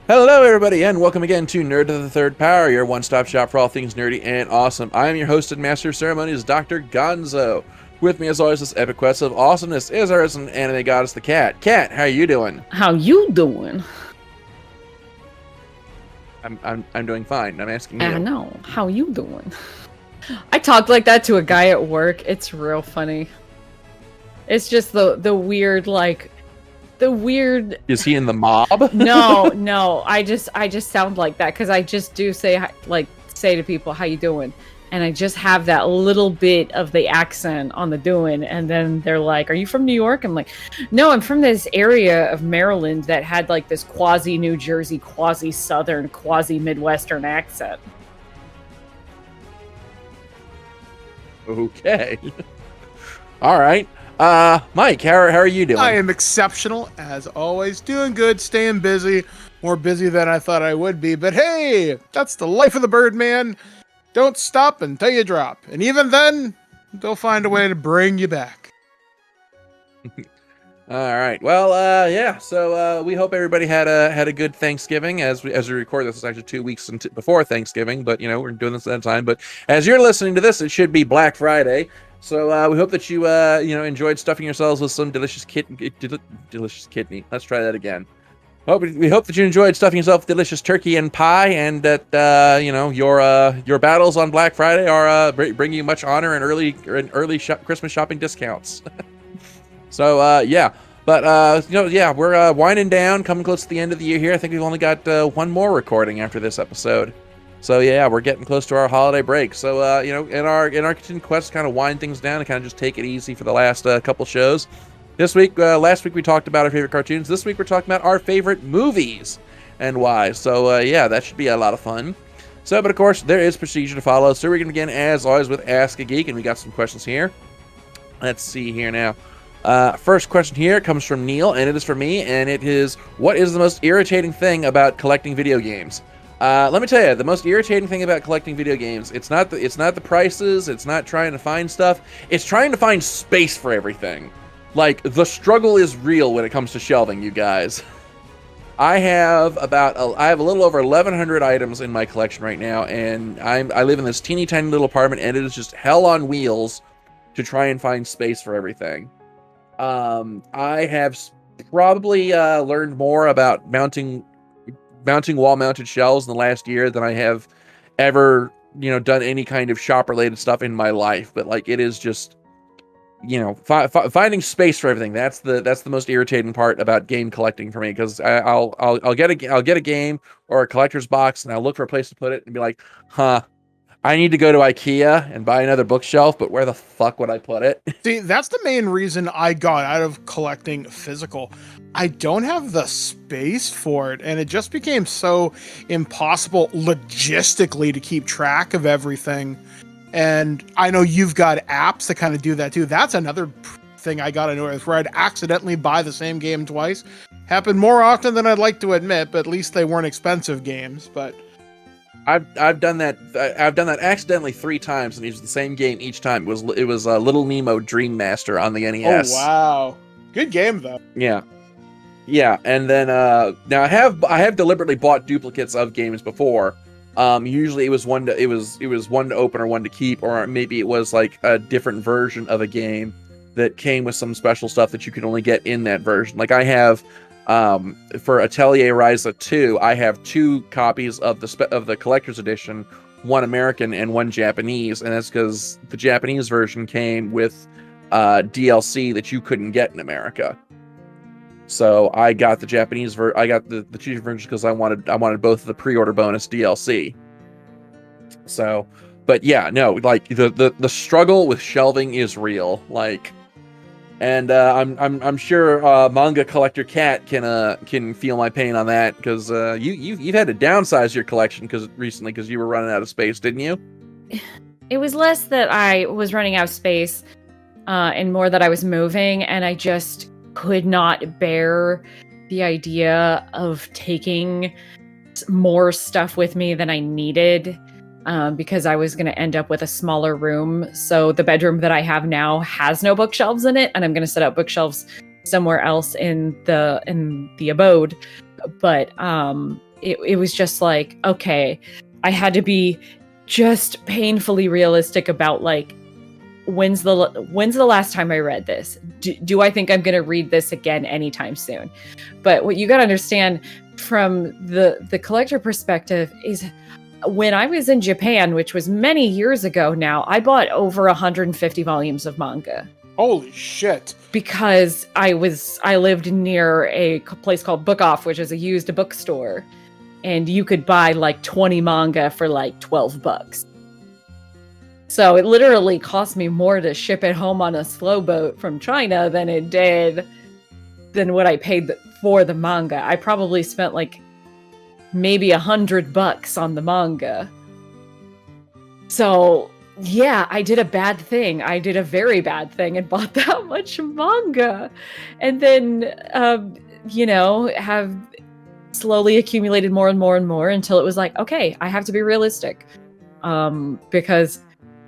Hello, everybody, and welcome again to Nerd to the Third Power, your one-stop shop for all things nerdy and awesome. I am your host and master of ceremonies, Dr. Gonzo. With me, as always, this epic quest of awesomeness is our resident anime goddess, the Cat. Cat, how are you doing? How you doing? I'm doing fine. I'm asking you. I know. How you doing? I talked like that to a guy at work. It's real funny. It's just the weird, like, the weird. Is he in the mob? No. I just sound like that because I just do say to people, "How you doing?" And I just have that little bit of the accent on the doing, and then they're like, "Are you from New York?" I'm like, "No, I'm from this area of Maryland that had like this quasi New Jersey, quasi Southern, quasi Midwestern accent." Okay. All right. Mike, how are you doing? I am exceptional, as always. Doing good, staying busy. More busy than I thought I would be. But hey, that's the life of the Birdman. Don't stop until you drop. And even then, they'll find a way to bring you back. All right. Well, yeah. So we hope everybody had a good Thanksgiving. As we record this, it's actually 2 weeks before Thanksgiving, but we're doing this at a time. But as you're listening to this, it should be Black Friday. So we hope that you enjoyed stuffing yourselves with some delicious kidney. Let's try that again. We hope that you enjoyed stuffing yourself with delicious turkey and pie, and that your battles on Black Friday are bring you much honor and early Christmas shopping discounts. So yeah, but we're winding down, coming close to the end of the year here. I think we've only got one more recording after this episode. So yeah, we're getting close to our holiday break. So in our continued quest to kind of wind things down and kind of just take it easy for the last couple shows. Last week we talked about our favorite cartoons. This week we're talking about our favorite movies and why. So yeah, that should be a lot of fun. So, but of course there is procedure to follow. So we're gonna begin as always with Ask a Geek, and we got some questions here. Let's see here now. First question here comes from Neil, and it is for me, and it is, what is the most irritating thing about collecting video games? Let me tell you, the most irritating thing about collecting video games, it's not the prices, it's not trying to find stuff, it's trying to find space for everything. Like, the struggle is real when it comes to shelving, you guys. I have a little over 1,100 items in my collection right now, and I live in this teeny tiny little apartment, and it is just hell on wheels to try and find space for everything. I have probably learned more about mounting wall-mounted shelves in the last year than I have ever, done any kind of shop-related stuff in my life. But like, it is just, finding space for everything. That's the most irritating part about game collecting for me, because I'll get a game or a collector's box, and I'll look for a place to put it and be like, I need to go to IKEA and buy another bookshelf, but where the fuck would I put it? See, that's the main reason I got out of collecting physical. I don't have the space for it, and it just became so impossible logistically to keep track of everything. And I know you've got apps that kind of do that too. That's another thing I got into with, where I'd accidentally buy the same game twice. Happened more often than I'd like to admit, but at least they weren't expensive games. But I've done that. I've done that accidentally 3 times, and it was the same game each time. It was Little Nemo Dream Master on the NES. Oh wow, good game though. Yeah, and then now I have deliberately bought duplicates of games before. Usually it was one to open or one to keep, or maybe it was like a different version of a game that came with some special stuff that you could only get in that version. Like I have. For Atelier Ryza 2, I have 2 copies of the collector's edition, one American and one Japanese, and that's because the Japanese version came with DLC that you couldn't get in America. So I got the Japanese I got the cheaper version because I wanted both of the pre-order bonus DLC. So, but yeah, no, like the struggle with shelving is real, like. And I'm sure manga collector Cat can feel my pain on that, because you've had to downsize your collection recently because you were running out of space, didn't you? It was less that I was running out of space, and more that I was moving, and I just could not bear the idea of taking more stuff with me than I needed. Because I was going to end up with a smaller room. So the bedroom that I have now has no bookshelves in it, and I'm going to set up bookshelves somewhere else in the abode. But it was just like, okay, I had to be just painfully realistic about like, when's the last time I read this? Do I think I'm going to read this again anytime soon? But what you got to understand from the collector perspective is, when I was in Japan, which was many years ago now, I bought over 150 volumes of manga. Holy shit. Because I lived near a place called Book Off, which is a used bookstore, and you could buy like 20 manga for like $12. So it literally cost me more to ship it home on a slow boat from China than what I paid for the manga. I probably spent like maybe $100 on the manga. So yeah, I did a bad thing. I did a very bad thing and bought that much manga. And then, have slowly accumulated more and more and more until it was like, okay, I have to be realistic. Because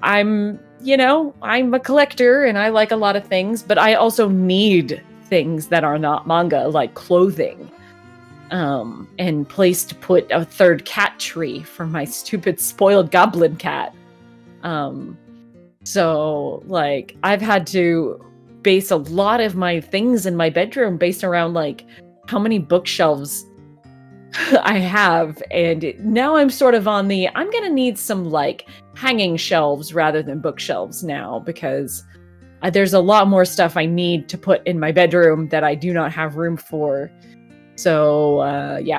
I'm a collector and I like a lot of things, but I also need things that are not manga, like clothing. And place to put a third cat tree for my stupid spoiled goblin cat. So like I've had to base a lot of my things in my bedroom based around like how many bookshelves I have, and now I'm sort of on I'm gonna need some like hanging shelves rather than bookshelves now, because there's a lot more stuff I need to put in my bedroom that I do not have room for. So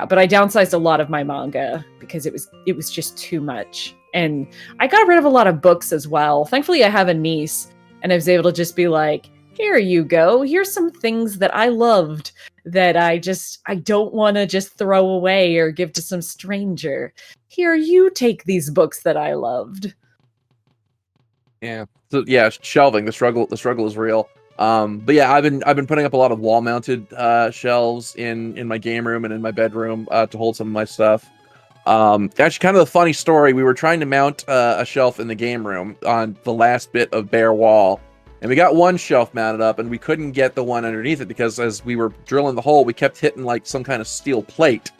but I downsized a lot of my manga because it was just too much. And I got rid of a lot of books as well. Thankfully, I have a niece, and I was able to just be like, here you go. Here's some things that I loved that I don't want to just throw away or give to some stranger. Here, you take these books that I loved. Yeah. So yeah, shelving. The struggle is real. But yeah, I've been putting up a lot of wall mounted shelves in my game room and in my bedroom to hold some of my stuff. Actually, kind of a funny story. We were trying to mount a shelf in the game room on the last bit of bare wall, and we got one shelf mounted up, and we couldn't get the one underneath it because as we were drilling the hole, we kept hitting like some kind of steel plate.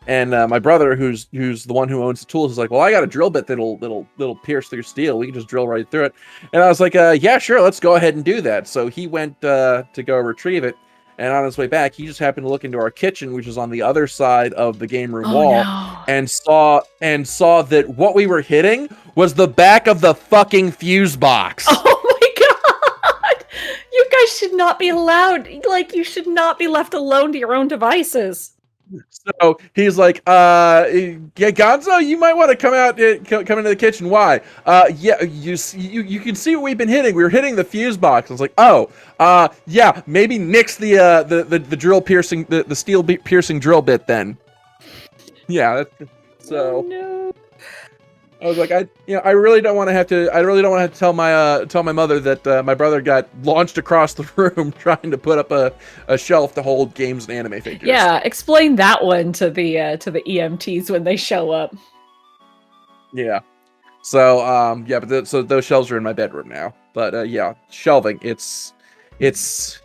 And my brother, who's the one who owns the tools, is like, "Well, I got a drill bit that'll pierce through steel. We can just drill right through it." And I was like, "Yeah, sure, let's go ahead and do that." So he went to go retrieve it, and on his way back, he just happened to look into our kitchen, which is on the other side of the game room wall, no. and saw that what we were hitting was the back of the fucking fuse box. Oh my god! You guys should not be allowed. Like, you should not be left alone to your own devices. So he's like, yeah, Gonzo, you might want to come out, come into the kitchen. Why? Yeah, you can see what we've been hitting. We were hitting the fuse box. I was like, oh, yeah, maybe nix the drill piercing, the steel piercing drill bit then. Yeah, so. Oh, no. I was like, I really don't want to have to tell my mother that my brother got launched across the room trying to put up a shelf to hold games and anime figures. Yeah, explain that one to the EMTs when they show up. Yeah. So yeah, but so those shelves are in my bedroom now. But yeah, shelving. It's if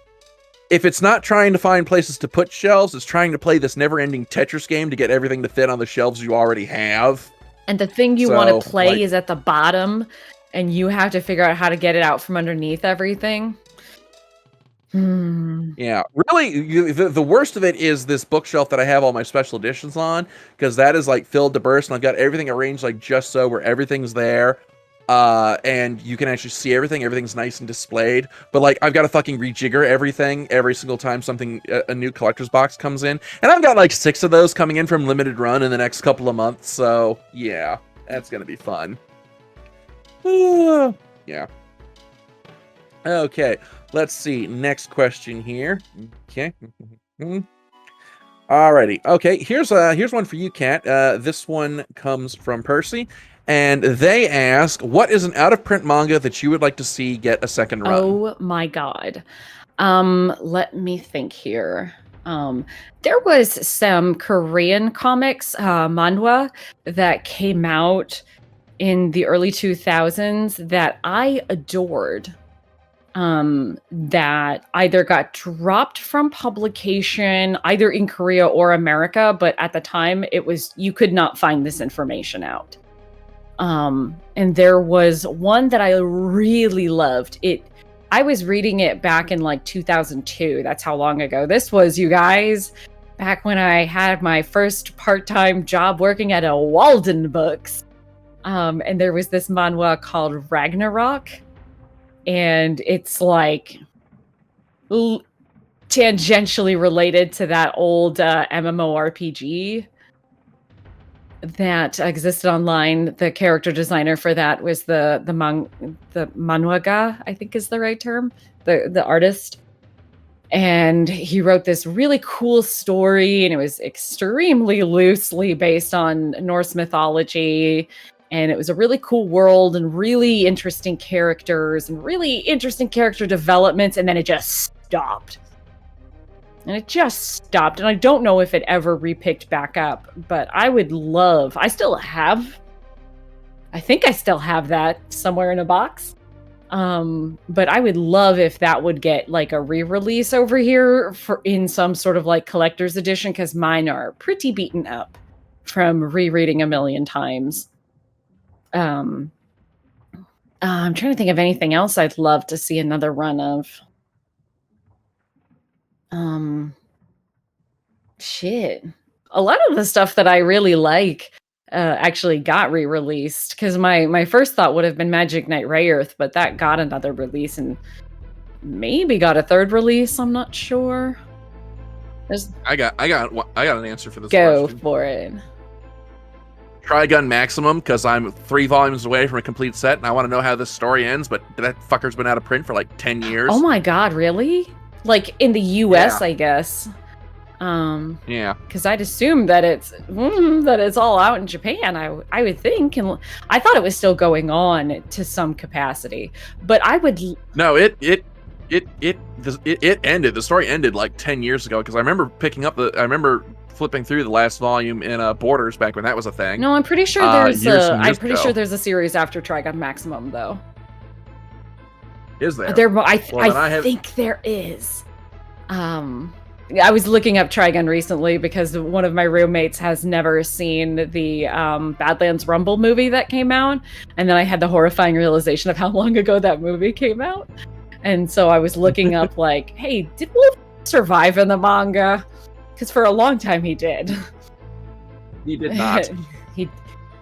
it's not trying to find places to put shelves, it's trying to play this never-ending Tetris game to get everything to fit on the shelves you already have. And the thing you want to play is at the bottom, and you have to figure out how to get it out from underneath everything. Yeah, really, the worst of it is this bookshelf that I have all my special editions on, because that is like filled to burst, and I've got everything arranged like just so, where everything's there, and you can actually see everything. Everything's nice and displayed, but like I've got to fucking rejigger everything every single time a new collector's box comes in, and I've got like 6 of those coming in from limited run in the next couple of months. So yeah, that's gonna be fun. Yeah. Okay, let's see. Next question here. Okay. Alrighty. Okay, here's one for you, Kat. This one comes from Percy. And they ask, what is an out-of-print manga that you would like to see get a second run? Oh my god. Let me think here. There was some Korean comics, manhwa, that came out in the early 2000s that I adored. that either got dropped from publication either in Korea or America, but at the time you could not find this information out. And there was one that I really loved. I was reading it back in like 2002. That's how long ago this was, you guys. Back when I had my first part-time job working at a Walden Books. And there was this manhwa called Ragnarok. And it's like tangentially related to that old MMORPG that existed online. The character designer for that was the manhwaga, I think is the right term, the artist. And he wrote this really cool story, and it was extremely loosely based on Norse mythology. And it was a really cool world and really interesting characters and really interesting character developments. And then it just stopped. And I don't know if it ever repicked back up, but I think I still have that somewhere in a box. But I would love if that would get like a re-release over here in some sort of like collector's edition, because mine are pretty beaten up from rereading a million times. I'm trying to think of anything else I'd love to see another run of. Shit. A lot of the stuff that I really like actually got re-released, because my first thought would have been Magic Knight Rayearth, but that got another release and maybe got a third release. I'm not sure. I got an answer for this Go question. for it. Trigun Maximum, because I'm 3 volumes away from a complete set, and I want to know how this story ends, but that fucker's been out of print for like 10 years. Oh my god, really? Like in the US, Yeah. I guess. Yeah. Because I'd assume that it's all out in Japan. I would think, and I thought it was still going on to some capacity. But I would No, it ended. The story ended like 10 years ago, because I remember flipping through the last volume in Borders back when that was a thing. No, I'm pretty sure years sure ago. there's a series after Trigun Maximum though. Is there? I think there is. I was looking up Trigun recently because one of my roommates has never seen the Badlands Rumble movie that came out, and then I had the horrifying realization of how long ago that movie came out. And so I was looking up like, hey, did Wolf survive in the manga? Because for a long time he did. He did not.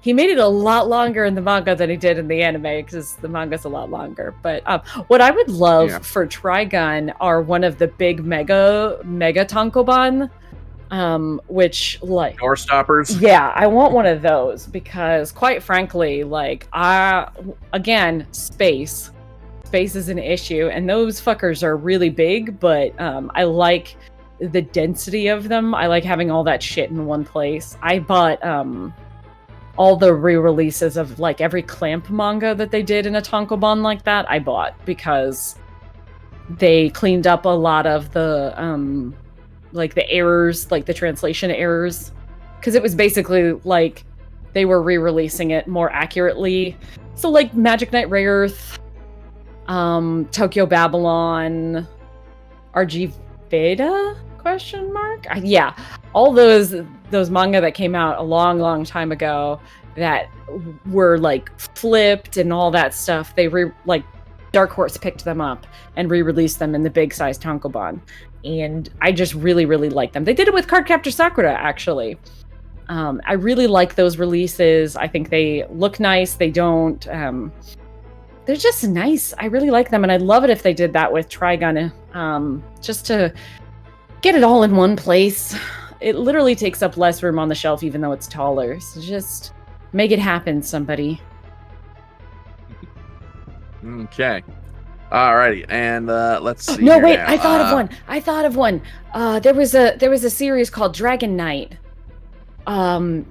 He made it a lot longer in the manga than he did in the anime, because the manga's a lot longer. But what I would love for Trigun are one of the big mega tankoban, which like Door stoppers. Yeah, I want one of those, because quite frankly, like again, space is an issue, and those fuckers are really big. But I like the density of them. I like having all that shit in one place. I bought all the re-releases of like every Clamp manga that they did in a tankobon like that. I bought because they cleaned up a lot of the like the errors, like the translation errors, because it was basically like they were re-releasing it more accurately. So like Magic Knight Rayearth, Tokyo Babylon, RG Veda ? Yeah, all those manga that came out a long time ago that were like flipped and all that stuff. Like Dark Horse picked them up and re-released them in the big size tankobon, and I just really like them. They did it with Cardcaptor Sakura actually. I really like those releases. I think they look nice. They don't. They're just nice. I really like them, and I'd love it if they did that with Trigun. Just to get it all in one place. It literally takes up less room on the shelf, even though it's taller. So just make it happen, somebody. Okay. Alrighty, and let's see. No, here wait, now. I thought of one. There was a series called Dragon Knight. I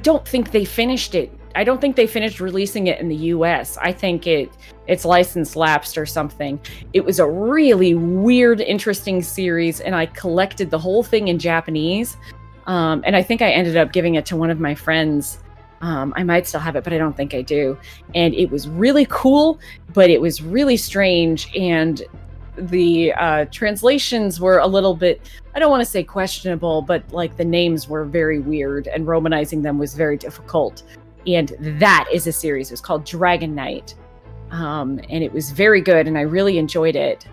don't think they finished it. I don't think they finished releasing it in the US. I think its license lapsed or something. It was a really weird, interesting series, and I collected the whole thing in Japanese. And I think I ended up giving it to one of my friends I might still have it, but I don't think I do. And it was really cool, but it was really strange. And the translations were a little bit, I don't want to say questionable, but like the names were very weird and romanizing them was very difficult. And that is a series. It was called Dragon Knight. And it was very good, and I really enjoyed it.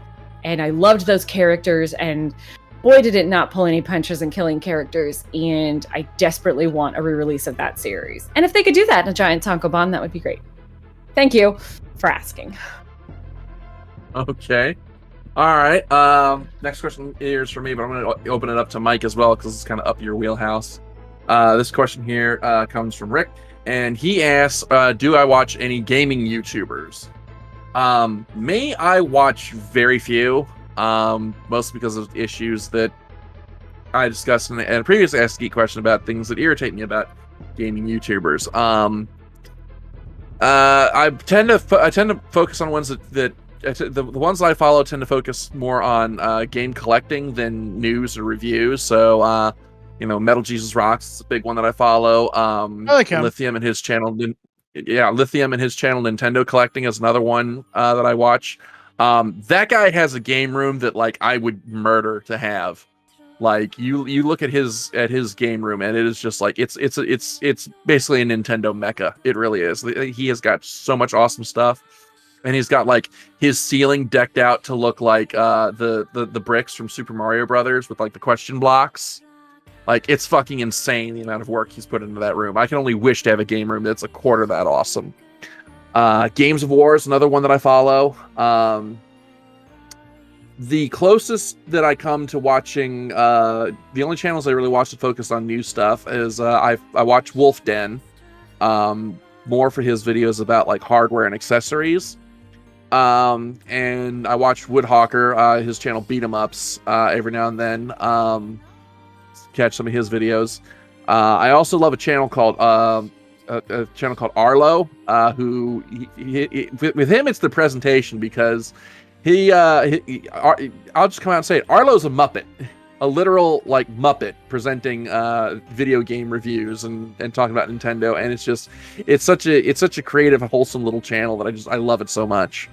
And I loved those characters, and boy, did it not pull any punches in killing characters. And I desperately want a re-release of that series. And if they could do that in a giant tankobon, that would be great. Thank you for asking. Okay. All right. Next question is for me, but I'm going to open it up to Mike as well because it's kind of up your wheelhouse. This question here comes from Rick, and he asks, do I watch any gaming YouTubers? May I watch very few, mostly because of issues that I discussed in a previous Ask Geek question about things that irritate me about gaming YouTubers. I tend to focus on ones that the ones that I follow tend to focus more on game collecting than news or reviews. So, Metal Jesus Rocks is a big one that I follow. I like him. Lithium and his channel, Lithium and his channel Nintendo Collecting is another one that I watch. That guy has a game room that like I would murder to have. Like you look at his game room and it is just like it's basically a Nintendo mecca. It really is. He has got so much awesome stuff. And he's got like his ceiling decked out to look like the bricks from Super Mario Brothers with like the question blocks. Like it's fucking insane the amount of work he's put into that room. I can only wish to have a game room that's a quarter that awesome. Games of War is another one that I follow. The closest that I come to watching, the only channels I really watch that focus on new stuff is I watch Wolf Den, more for his videos about like hardware and accessories. And I watch Woodhawker, his channel Beat 'em Ups, every now and then. Catch some of his videos. I also love a channel called Arlo, who with him it's the presentation because I'll just come out and say it. Arlo's a Muppet, a literal like Muppet presenting video game reviews and talking about Nintendo, and it's such a creative, wholesome little channel that I love it so much.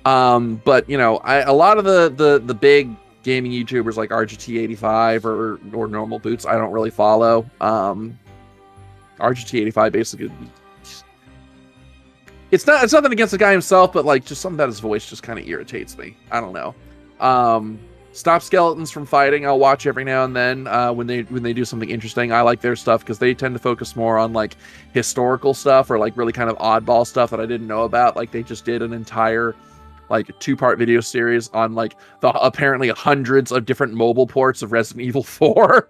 But a lot of the big gaming YouTubers like RGT85 or Normal Boots I don't really follow. RGT85 basically, it's nothing against the guy himself, but like just something about his voice just kind of irritates me. I don't know. Stop Skeletons from Fighting I'll watch every now and then when they do something interesting. I like their stuff because they tend to focus more on like historical stuff or like really kind of oddball stuff that I didn't know about. Like they just did an entire like 2-part video series on like the apparently hundreds of different mobile ports of Resident Evil 4,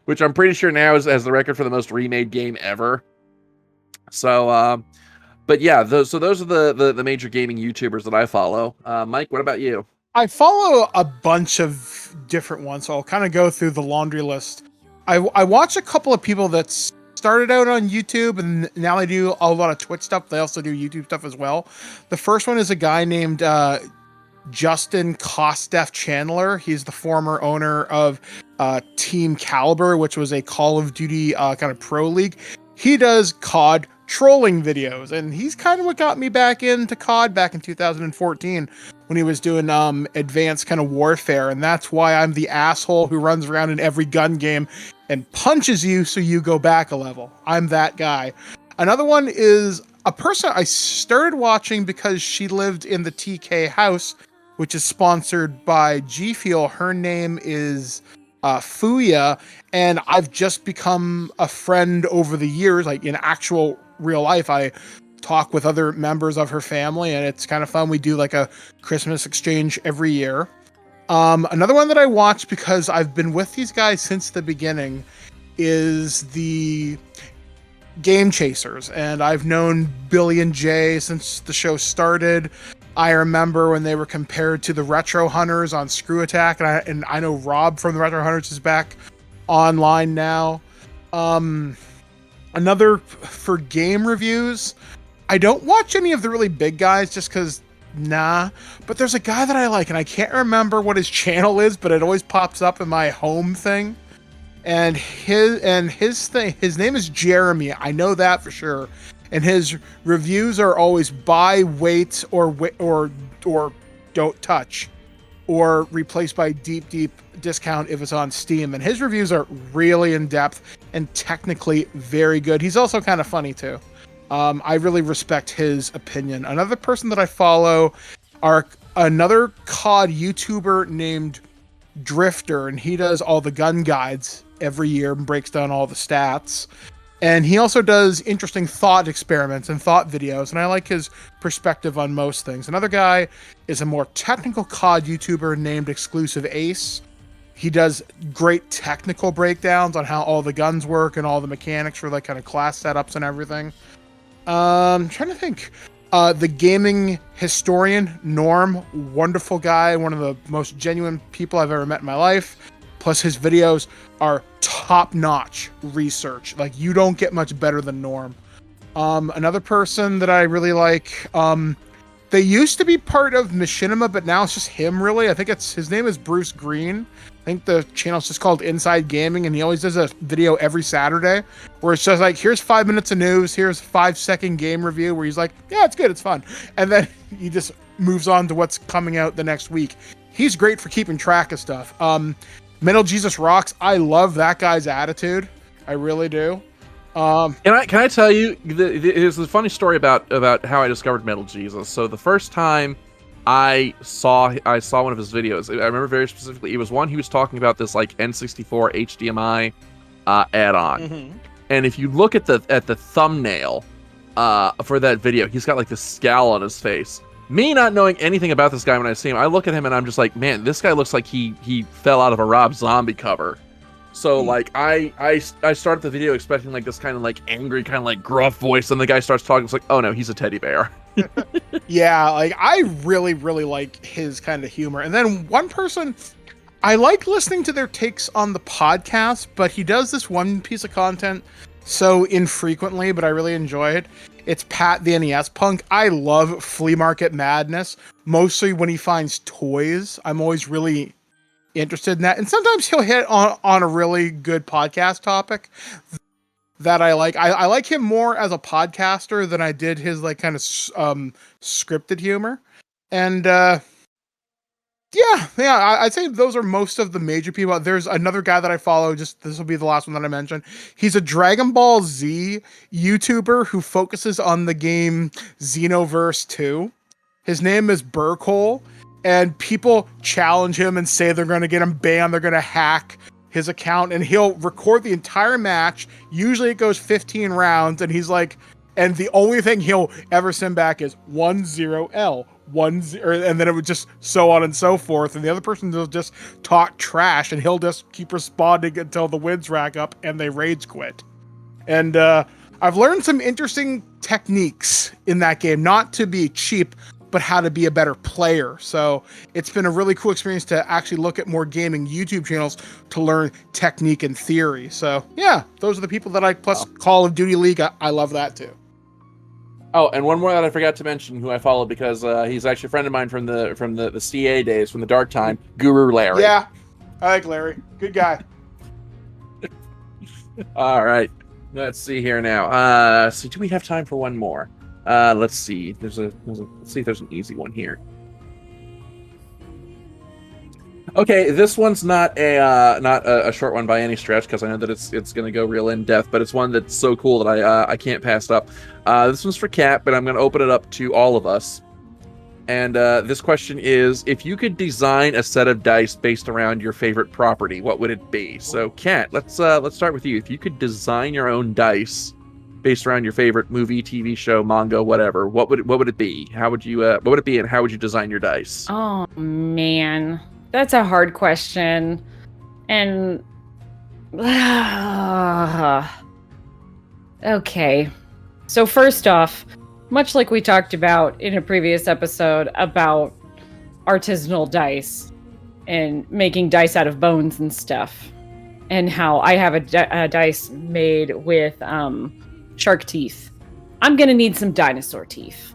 which I'm pretty sure now has the record for the most remade game ever. So, but yeah, those are the major gaming YouTubers that I follow. Mike, what about you? I follow a bunch of different ones, so I'll kind of go through the laundry list. I watch a couple of people that started out on YouTube, and now they do a lot of Twitch stuff. They also do YouTube stuff as well. The first one is a guy named Justin Kostef Chandler. He's the former owner of Team Caliber, which was a Call of Duty kind of pro league. He does COD trolling videos, and he's kind of what got me back into COD back in 2014 when he was doing advanced kind of warfare, and that's why I'm the asshole who runs around in every gun game and punches you so you go back a level. I'm that guy. Another one is a person I started watching because she lived in the TK house, which is sponsored by G Fuel. Her name is Fuya, and I've just become a friend over the years. Like in actual real life, I talk with other members of her family, and it's kind of fun. We do like a Christmas exchange every year. Another one that I watch because I've been with these guys since the beginning is the Game Chasers, and I've known Billy and Jay since the show started. I remember when they were compared to the Retro Hunters on Screw Attack, and I know Rob from the Retro Hunters is back online now. Another for game reviews, I don't watch any of the really big guys just because, nah. But there's a guy that I like, and I can't remember what his channel is, but it always pops up in my home thing. his name is Jeremy. I know that for sure. And his reviews are always buy, wait, or don't touch, or replaced by deep discount if it's on Steam. And his reviews are really in depth and technically very good. He's also kind of funny too. I really respect his opinion. Another person that I follow are another COD YouTuber named Drifter, and he does all the gun guides every year and breaks down all the stats. And he also does interesting thought experiments and thought videos, and I like his perspective on most things. Another guy is a more technical COD YouTuber named Exclusive Ace. He does great technical breakdowns on how all the guns work and all the mechanics for like kind of class setups and everything. I'm trying to think. The gaming historian, Norm, wonderful guy, one of the most genuine people I've ever met in my life. Plus his videos are top-notch research. Like, you don't get much better than Norm. Another person that I really like, they used to be part of Machinima, but now it's just him, really. I think his name is Bruce Green. I think the channel's just called Inside Gaming, and he always does a video every Saturday where it's just like, here's 5 minutes of news, here's a 5-second game review, where he's like, yeah, it's good, it's fun. And then he just moves on to what's coming out the next week. He's great for keeping track of stuff. Metal Jesus Rocks, I love that guy's attitude. I really do. Can I tell you, there's a funny story about how I discovered Metal Jesus. So the first time I saw one of his videos, I remember very specifically, it was one he was talking about this like N64 HDMI add-on. Mm-hmm. And if you look at the thumbnail for that video, he's got like this scowl on his face. Me not knowing anything about this guy when I see him, I look at him and I'm just like, man, this guy looks like he fell out of a Rob Zombie cover. So like I started the video expecting like this kind of like angry, kind of like gruff voice, and the guy starts talking. It's like, oh no, he's a teddy bear. Yeah, like I really like his kind of humor. And then one person, I like listening to their takes on the podcast, but he does this one piece of content so infrequently, but I really enjoy it. It's Pat the NES Punk. I love flea market madness, mostly when he finds toys. I'm always really interested in that. And sometimes he'll hit on a really good podcast topic that I like. I like him more as a podcaster than I did his like kind of scripted humor. And yeah, I'd say those are most of the major people. There's another guy that I follow, just this will be the last one that I mentioned. He's a Dragon Ball Z YouTuber who focuses on the game Xenoverse 2. His name is Burkhole, and people challenge him and say they're going to get him banned, they're going to hack his account, and he'll record the entire match. Usually it goes 15 rounds, and he's like, and the only thing he'll ever send back is 1-0L. And then it would just so on and so forth, and the other person will just talk trash, and he'll just keep responding until the wins rack up and they rage quit. And I've learned some interesting techniques in that game, not to be cheap, but how to be a better player. So it's been a really cool experience to actually look at more gaming YouTube channels to learn technique and theory. So yeah, those are the people that I plus Call of Duty League. I love that too. Oh, and one more that I forgot to mention, who I follow because he's actually a friend of mine from the CA days, from the dark time, Guru Larry. Yeah, I like Larry. Good guy. All right, let's see here now. So do we have time for one more? Let's see. Let's see if there's an easy one here. Okay, this one's not a short one by any stretch, because I know that it's going to go real in depth, but it's one that's so cool that I can't pass it up. This one's for Kat, but I'm going to open it up to all of us. And this question is: if you could design a set of dice based around your favorite property, what would it be? So, Kat, let's start with you. If you could design your own dice based around your favorite movie, TV show, manga, whatever, what would it be? How would you what would it be, and how would you design your dice? Oh man, that's a hard question. And okay. So first off, much like we talked about in a previous episode about artisanal dice and making dice out of bones and stuff, and how I have a dice made with shark teeth, I'm gonna need some dinosaur teeth.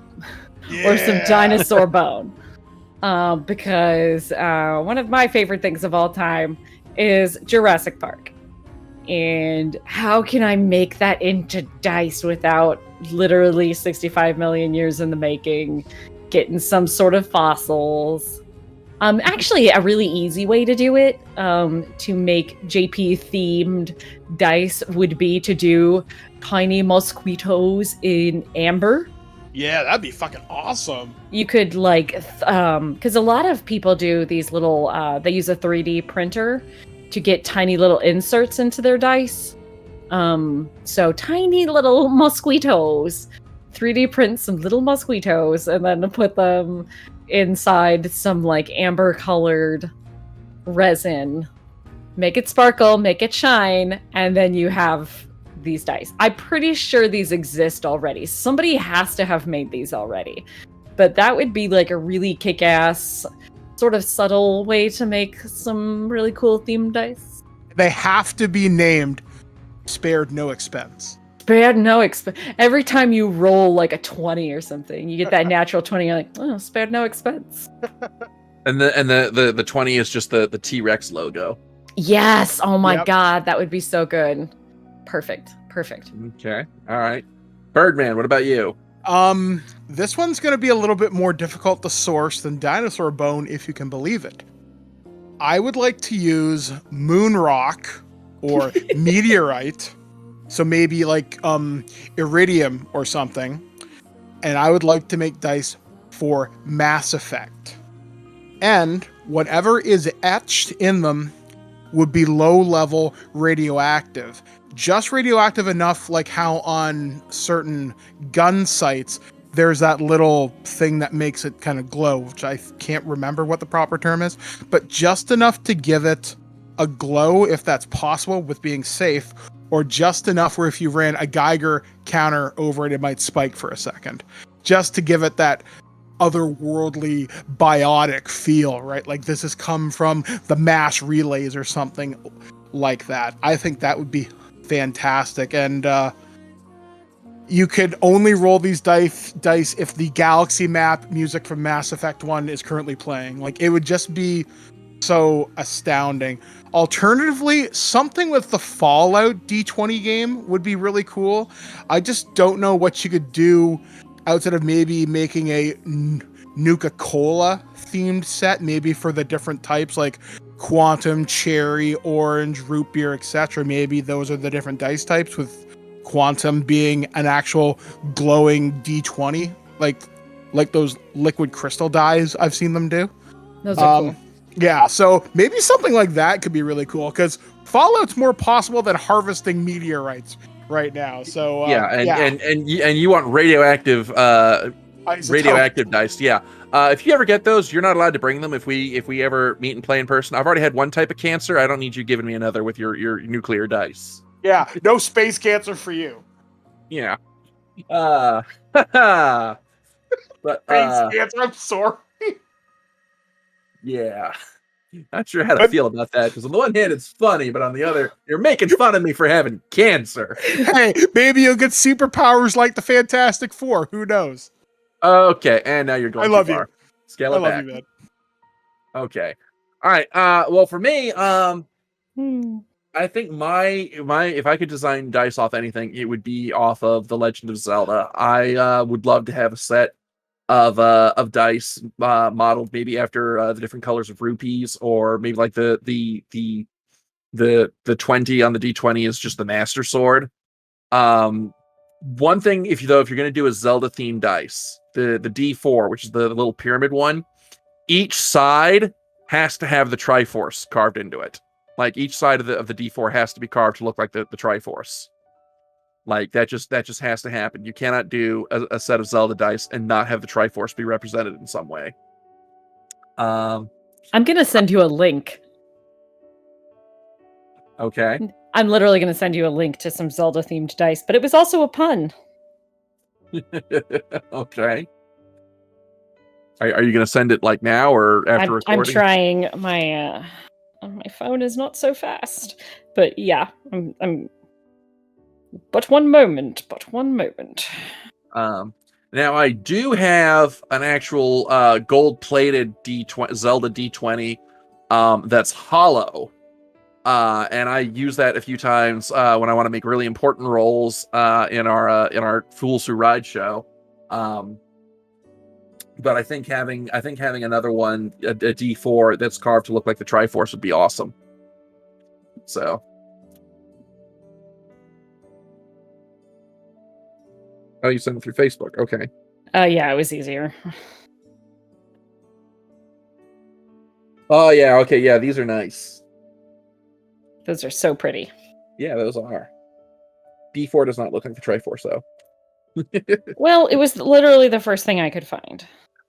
Or some dinosaur bone. Because one of my favorite things of all time is Jurassic Park. And how can I make that into dice without literally 65 million years in the making, getting some sort of fossils? Actually, a really easy way to do it, to make JP themed dice would be to do tiny mosquitoes in amber. Yeah, that'd be fucking awesome. You could because a lot of people do these little, they use a 3D printer to get tiny little inserts into their dice. So tiny little mosquitoes, 3D print some little mosquitoes and then put them inside some like amber colored resin, make it sparkle, make it shine, and then you have these dice. I'm pretty sure these exist already. Somebody has to have made these already. But that would be like a really kick-ass, sort of subtle way to make some really cool themed dice. They have to be named Spared No Expense. Spared no expense. Every time you roll like a 20 or something, you get that natural 20, you're like, oh, spared no expense. And the 20 is just the T-Rex logo. Yes. Oh my God. That would be so good. Perfect. Okay. All right. Birdman, what about you? This one's going to be a little bit more difficult to source than dinosaur bone, if you can believe it. I would like to use moon rock or meteorite. So maybe like iridium or something. And I would like to make dice for Mass Effect. And whatever is etched in them would be low-level radioactive. Just radioactive enough like how on certain gun sites, there's that little thing that makes it kind of glow, which I can't remember what the proper term is, but just enough to give it a glow, if that's possible, with being safe, or just enough where if you ran a Geiger counter over it, it might spike for a second. Just to give it that otherworldly, biotic feel, right? Like this has come from the mass relays or something like that. I think that would be fantastic. And you could only roll these dice if the galaxy map music from Mass Effect 1 is currently playing. Like, it would just be so astounding. Alternatively, something with the Fallout D20 game would be really cool. I just don't know what you could do outside of maybe making a Nuka-Cola themed set, maybe for the different types like quantum, cherry, orange, root beer, etc. Maybe those are the different dice types, with quantum being an actual glowing D20, like those liquid crystal dyes I've seen them do. Those are cool. Yeah, so maybe something like that could be really cool, because Fallout's more possible than harvesting meteorites right now. So and you want radioactive dice. Yeah. If you ever get those, you're not allowed to bring them if we ever meet and play in person. I've already had one type of cancer. I don't need you giving me another with your nuclear dice. Yeah, no space cancer for you. Yeah. But Space cancer, I'm sorry. Yeah. Not sure how to feel about that, because on the one hand it's funny, but on the other, you're making fun of me for having cancer. Hey, maybe you'll get superpowers like the Fantastic Four. Who knows? Okay, and now you're going too far. Scale it back. I love you, man. Okay. All right. Well, for me, I think my if I could design dice off anything, it would be off of The Legend of Zelda. I would love to have a set of dice modeled maybe after the different colors of rupees, or maybe like the 20 on the D20 is just the Master Sword. One thing, if you're going to do a Zelda themed dice, the D4, which is the little pyramid one, each side has to have the Triforce carved into it. Like, each side of the D4 has to be carved to look like the Triforce. Like, that just has to happen. You cannot do a set of Zelda dice and not have the Triforce be represented in some way. I'm gonna send you a link. Okay. I'm literally gonna send you a link to some Zelda themed dice, but it was also a pun. Okay. Are you gonna send it like now or after recording? I'm trying. My phone is not so fast, but yeah, I'm. But one moment. Now I do have an actual gold-plated Zelda D20 that's hollow. And I use that a few times when I want to make really important rolls in our Fools Who Ride show. But I think having another one, a D4 that's carved to look like the Triforce, would be awesome. So, oh, you sent it through Facebook. Okay. Yeah, it was easier. Oh yeah. Okay. Yeah, these are nice. Those are so pretty. Yeah, those are. D4 does not look like the Triforce, though. Well, it was literally the first thing I could find.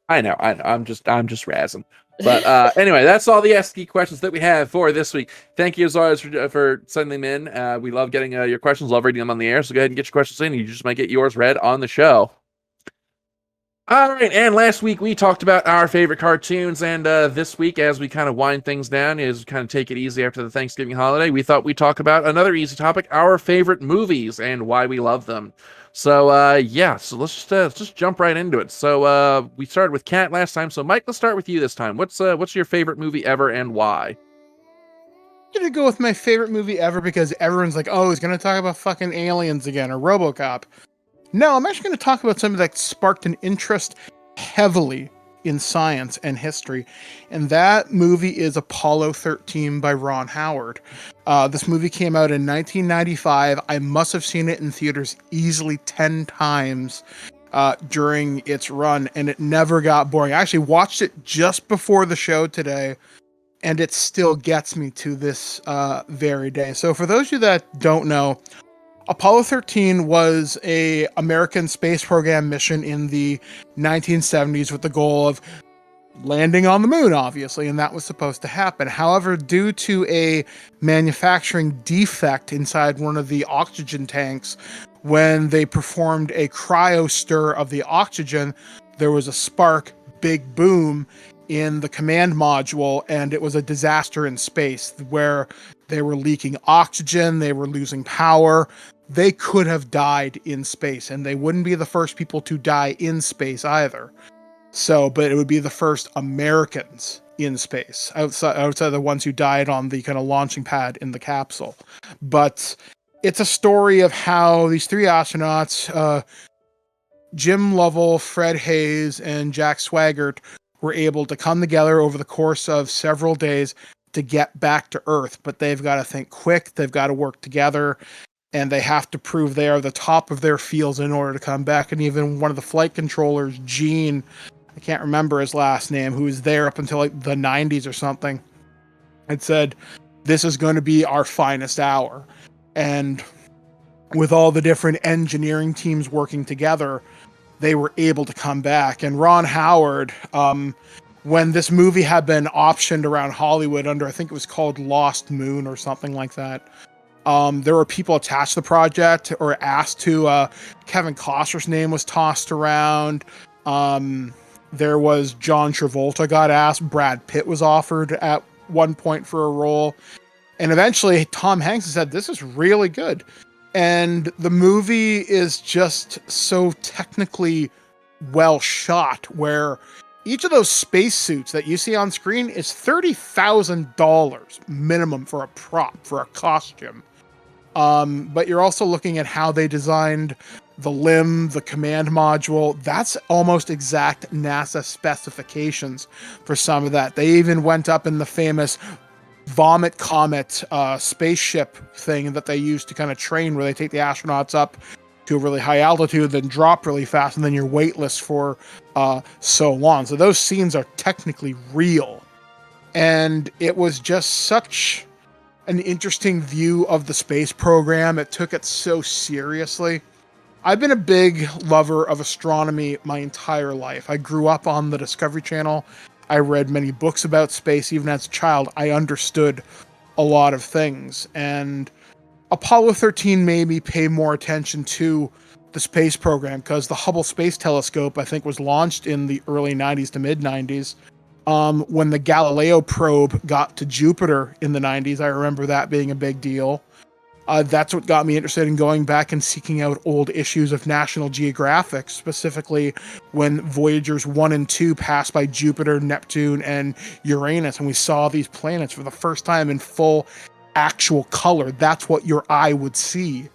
I know. I'm just razzing. But anyway, that's all the ASCII questions that we have for this week. Thank you as always for sending them in. We love getting your questions, love reading them on the air. So go ahead and get your questions in. You just might get yours read on the show. All right, and last week we talked about our favorite cartoons, and this week, as we kind of wind things down, as we kind of take it easy after the Thanksgiving holiday, we thought we'd talk about another easy topic: our favorite movies and why we love them. So yeah, so let's just jump right into it. So we started with Kat last time, so Mike, let's start with you this time. What's your favorite movie ever and why? I'm gonna go with my favorite movie ever because everyone's like, oh, he's gonna talk about fucking aliens again or RoboCop. No, I'm actually going to talk about something that sparked an interest heavily in science and history, and that movie is Apollo 13 by Ron Howard. This movie came out in 1995. I must have seen it in theaters easily 10 times during its run, and it never got boring. I actually watched it just before the show today, and it still gets me to this very day. So for those of you that don't know, Apollo 13 was an American space program mission in the 1970s with the goal of landing on the moon, obviously, and that was supposed to happen. However, due to a manufacturing defect inside one of the oxygen tanks, when they performed a cryo stir of the oxygen, there was a spark, big boom in the command module, and it was a disaster in space where they were leaking oxygen, they were losing power. They could have died in space, and they wouldn't be the first people to die in space either. So, but it would be the first Americans in space, outside the ones who died on the kind of launching pad in the capsule. But it's a story of how these three astronauts, Jim Lovell, Fred Hayes, and Jack Swigert, were able to come together over the course of several days to get back to Earth. But they've got to think quick, they've got to work together, and they have to prove they are the top of their fields in order to come back. And even one of the flight controllers, Gene, I can't remember his last name, who was there up until like the 90s or something, had said, this is going to be our finest hour. And with all the different engineering teams working together, they were able to come back. And Ron Howard, when this movie had been optioned around Hollywood under, I think it was called Lost Moon or something like that, there were people attached to the project or asked to. Kevin Costner's name was tossed around. There was John Travolta got asked. Brad Pitt was offered at one point for a role. And eventually Tom Hanks said, this is really good. And the movie is just so technically well shot, where each of those spacesuits that you see on screen is $30,000 minimum for a prop, for a costume. But you're also looking at how they designed the limb, the command module. That's almost exact NASA specifications for some of that. They even went up in the famous Vomit Comet spaceship thing that they use to kind of train, where they take the astronauts up to a really high altitude, then drop really fast, and then you're weightless for so long. So those scenes are technically real. And it was just such an interesting view of the space program. It took it so seriously. I've been a big lover of astronomy my entire life. I grew up on the Discovery Channel. I read many books about space. Even as a child, I understood a lot of things. And Apollo 13 made me pay more attention to the space program, because the Hubble Space Telescope, I think, was launched in the early 90s to mid 90s. When the Galileo probe got to Jupiter in the 90s, I remember that being a big deal. That's what got me interested in going back and seeking out old issues of National Geographic, specifically when Voyagers 1 and 2 passed by Jupiter, Neptune, and Uranus, and we saw these planets for the first time in full actual color. That's what your eye would see.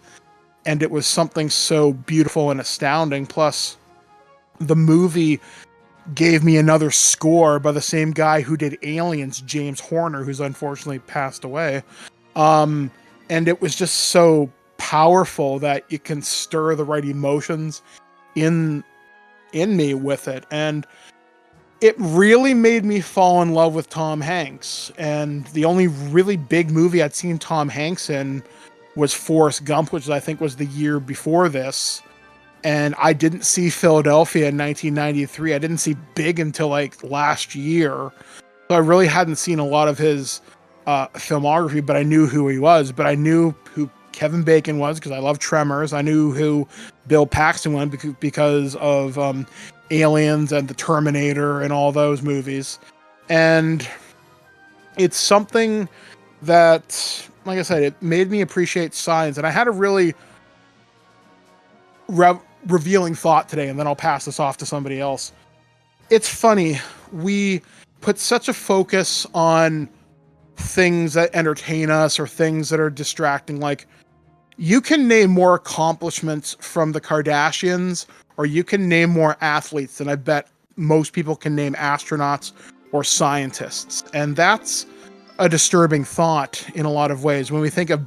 And it was something so beautiful and astounding. Plus, the movie gave me another score by the same guy who did Aliens, James Horner, who's unfortunately passed away. And it was just so powerful that it can stir the right emotions in me with it. And it really made me fall in love with Tom Hanks. And the only really big movie I'd seen Tom Hanks in was Forrest Gump, which I think was the year before this. And I didn't see Philadelphia in 1993. I didn't see Big until like last year. So I really hadn't seen a lot of his filmography, but I knew who he was. But I knew who Kevin Bacon was because I love Tremors. I knew who Bill Paxton was because of Aliens and The Terminator and all those movies. And it's something that, like I said, it made me appreciate science. And I had a really revealing thought today, and then I'll pass this off to somebody else. It's funny, we put such a focus on things that entertain us or things that are distracting. Like, you can name more accomplishments from the Kardashians, or you can name more athletes than I bet most people can name astronauts or scientists. And that's a disturbing thought in a lot of ways. When we think of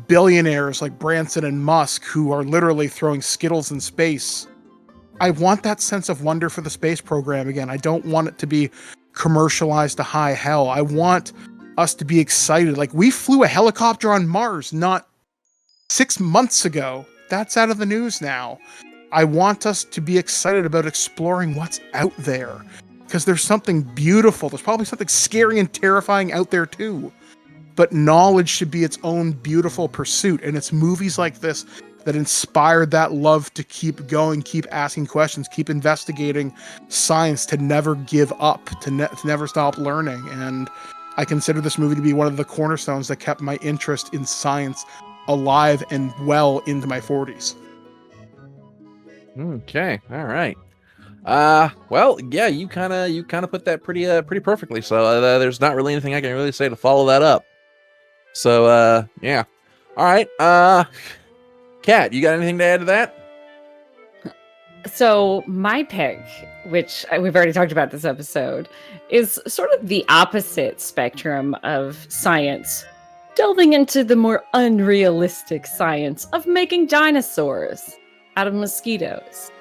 billionaires like Branson and Musk, who are literally throwing Skittles in space, I want that sense of wonder for the space program again. I don't want it to be commercialized to high hell. I want us to be excited. Like, we flew a helicopter on Mars not 6 months ago. That's out of the news now. I want us to be excited about exploring what's out there, because there's something beautiful. There's probably something scary and terrifying out there too. But knowledge should be its own beautiful pursuit. And it's movies like this that inspired that love to keep going, keep asking questions, keep investigating science, to never give up, to never stop learning. And I consider this movie to be one of the cornerstones that kept my interest in science alive and well into my 40s. Okay, all right. Well, yeah, you kind of put that pretty perfectly. So there's not really anything I can really say to follow that up. So yeah, all right. Kat, you got anything to add to that? So my pick, which we've already talked about this episode, is sort of the opposite spectrum of science, delving into the more unrealistic science of making dinosaurs out of mosquitoes.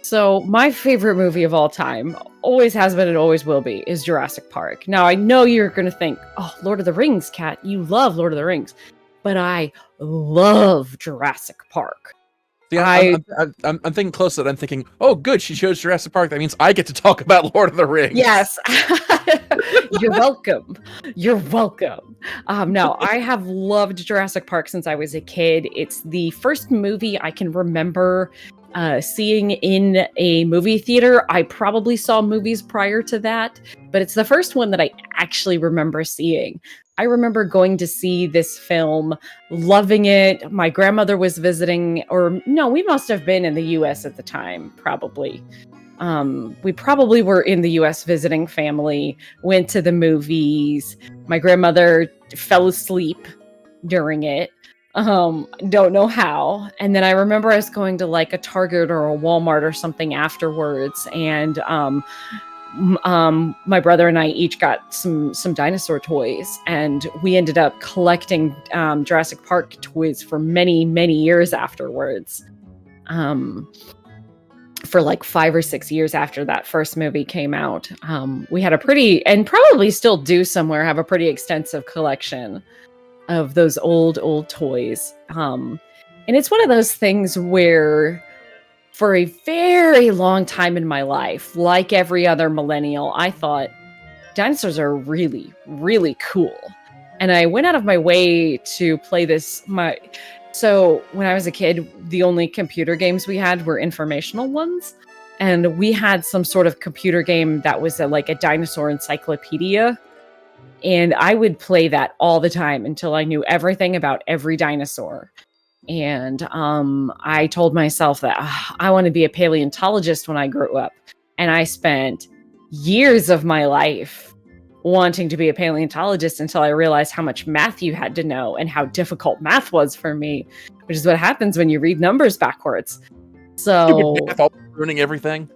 So my favorite movie of all time, always has been and always will be, is Jurassic Park. Now, I know you're going to think, oh, Lord of the Rings, Kat, you love Lord of the Rings. But I love Jurassic Park. See, I'm thinking close to that. I'm thinking, oh, good, she chose Jurassic Park. That means I get to talk about Lord of the Rings. Yes. You're welcome. You're welcome. No, I have loved Jurassic Park since I was a kid. It's the first movie I can remember seeing in a movie theater. I probably saw movies prior to that, but it's the first one that I actually remember seeing. I remember going to see this film, loving it. My grandmother was visiting, or no, we must have been in the US at the time, probably. We probably were in the US visiting family, went to the movies. My grandmother fell asleep during it. Don't know how. And then I remember I was going to like a Target or a Walmart or something afterwards, and my brother and I each got some dinosaur toys, and we ended up collecting Jurassic Park toys for many years afterwards. For like 5 or 6 years after that first movie came out. We had a pretty, and probably still do somewhere, have a pretty extensive collection of those old toys. And it's one of those things where for a very long time in my life, like every other millennial, I thought dinosaurs are really, really cool. And I went out of my way to play this. So when I was a kid, the only computer games we had were informational ones. And we had some sort of computer game that was like a dinosaur encyclopedia. And I would play that all the time until I knew everything about every dinosaur. And I told myself that I want to be a paleontologist when I grew up. And I spent years of my life wanting to be a paleontologist until I realized how much math you had to know and how difficult math was for me, which is what happens when you read numbers backwards. So Stupid math, all ruining everything.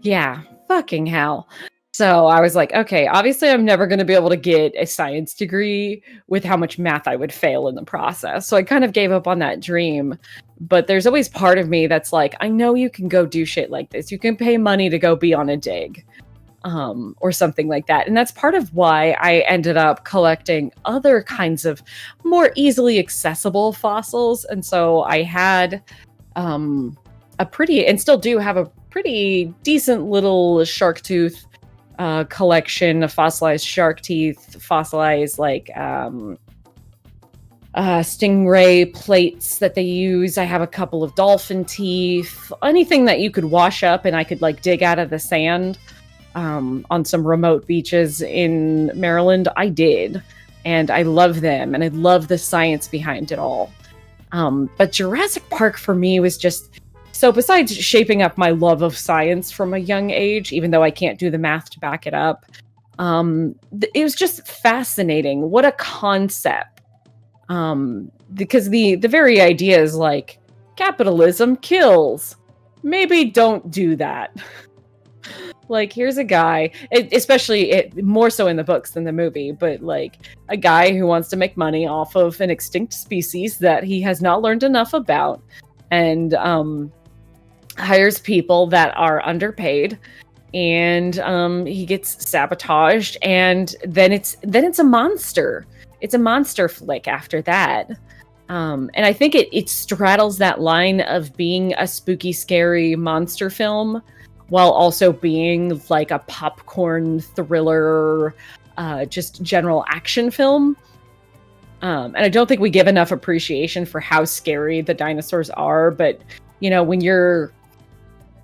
yeah, fucking hell. So I was like, okay, obviously I'm never going to be able to get a science degree with how much math I would fail in the process. So I kind of gave up on that dream. But there's always part of me that's like, I know you can go do shit like this. You can pay money to go be on a dig, or something like that. And that's part of why I ended up collecting other kinds of more easily accessible fossils. And so I had a pretty, and still do have a pretty decent little shark tooth collection of fossilized shark teeth, fossilized like stingray plates that they use. I have a couple of dolphin teeth, anything that you could wash up and I could like dig out of the sand on some remote beaches in Maryland. I did, and I love them, and I love the science behind it all. But Jurassic Park for me was just, so besides shaping up my love of science from a young age, even though I can't do the math to back it up, it was just fascinating. What a concept. Because the very idea is like, capitalism kills. Maybe don't do that. Like, here's a guy, especially more so in the books than the movie, but like a guy who wants to make money off of an extinct species that he has not learned enough about, and hires people that are underpaid, and he gets sabotaged, and then it's a monster. It's a monster flick after that. And I think it straddles that line of being a spooky, scary monster film while also being like a popcorn thriller, just general action film. And I don't think we give enough appreciation for how scary the dinosaurs are. But, you know, when you're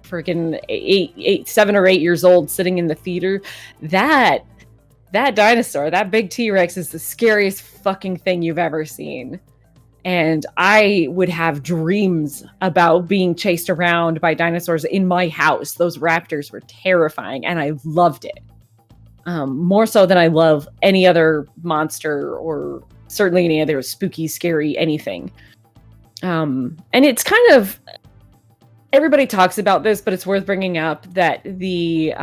freaking 7 or 8 years old sitting in the theater, that dinosaur, that big T-Rex is the scariest fucking thing you've ever seen. And I would have dreams about being chased around by dinosaurs in my house. Those raptors were terrifying, and I loved it. More so than I love any other monster, or certainly any other spooky, scary anything. And it's kind of, everybody talks about this, but it's worth bringing up that the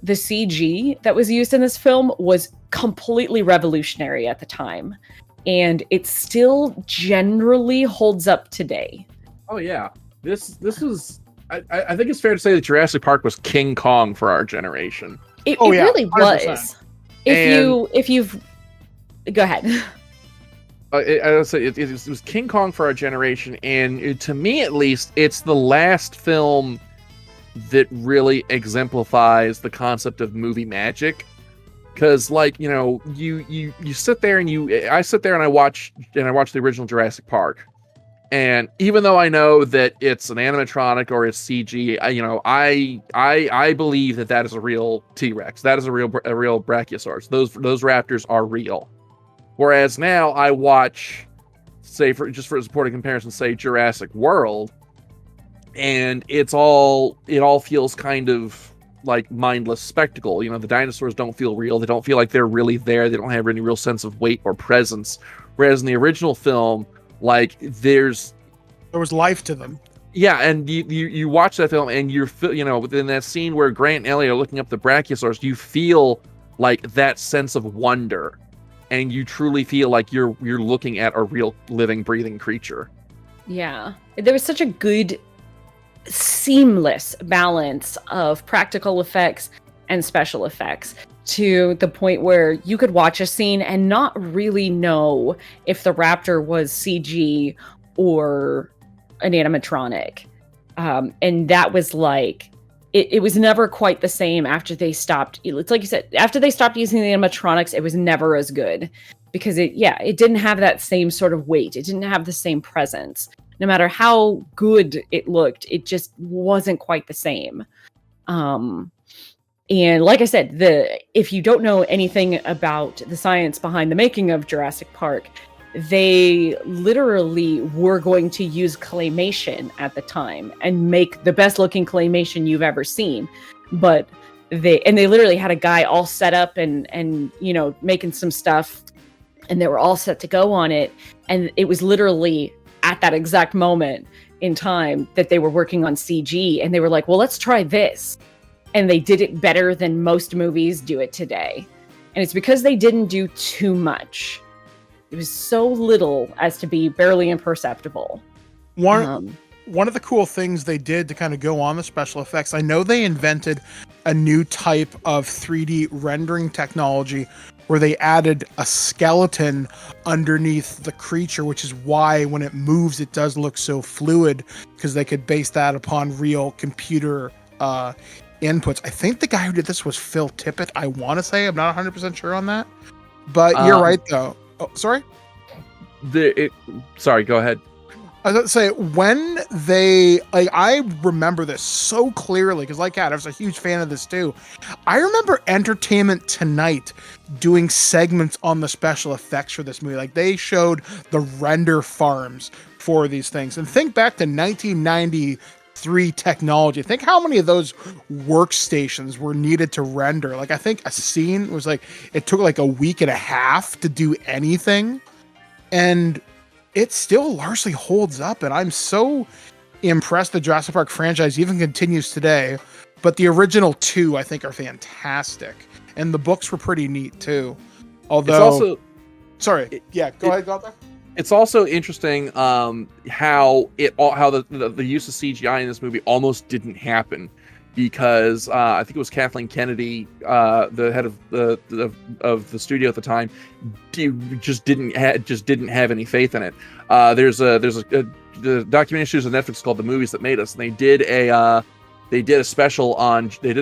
CG that was used in this film was completely revolutionary at the time. And it still generally holds up today. Oh yeah, this was. I think it's fair to say that Jurassic Park was King Kong for our generation. It really 100%. was. If you've go ahead. I would say it was King Kong for our generation, and to me at least, it's the last film that really exemplifies the concept of movie magic. Because, like, you know, you sit there and I sit there and I watch the original Jurassic Park, and even though I know that it's an animatronic or it's CG, I believe that is a real T-Rex. That is a real Brachiosaurus. Those raptors are real. Whereas now I watch, say, for a supporting comparison, say Jurassic World, and it all feels kind of like mindless spectacle. You know, the dinosaurs don't feel real. They don't feel like they're really there. They don't have any real sense of weight or presence. Whereas in the original film, like there was life to them. Yeah, and you watch that film and within that scene where Grant and Ellie are looking up the Brachiosaurus, you feel like that sense of wonder, and you truly feel like you're looking at a real living, breathing creature. Yeah, there was such a good, seamless balance of practical effects and special effects, to the point where you could watch a scene and not really know if the raptor was CG or an animatronic. And that was like, it was never quite the same after they stopped. It's like you said, after they stopped using the animatronics, it was never as good, because it didn't have that same sort of weight. It didn't have the same presence. No matter how good it looked, it just wasn't quite the same. And like I said, if you don't know anything about the science behind the making of Jurassic Park, they literally were going to use claymation at the time and make the best looking claymation you've ever seen. But they literally had a guy all set up and making some stuff, and they were all set to go on it, and it was literally at that exact moment in time that they were working on CG, and they were like, well, let's try this, and they did it better than most movies do it today. And it's because they didn't do too much. It was so little as to be barely imperceptible. One of the cool things they did to kind of go on the special effects, I know they invented a new type of 3D rendering technology where they added a skeleton underneath the creature, which is why when it moves, it does look so fluid, because they could base that upon real computer inputs. I think the guy who did this was Phil Tippett, I want to say. I'm not 100% sure on that. But you're right, though. Oh, sorry? Sorry, go ahead. I was about to say, when they, I remember this so clearly, because like Kat, I was a huge fan of this too. I remember Entertainment Tonight doing segments on the special effects for this movie. Like, they showed the render farms for these things. And think back to 1993 technology. Think how many of those workstations were needed to render. Like, I think a scene was it took like a week and a half to do anything. And it still largely holds up, and I'm so impressed the Jurassic Park franchise even continues today. But the original two, I think, are fantastic, and the books were pretty neat too. Although, it's also, go ahead, go there. It's also interesting how the use of CGI in this movie almost didn't happen, because I think it was Kathleen Kennedy, the head of the studio at the time, just didn't have any faith in it. There's a documentary series on Netflix called The Movies That Made Us, and they did an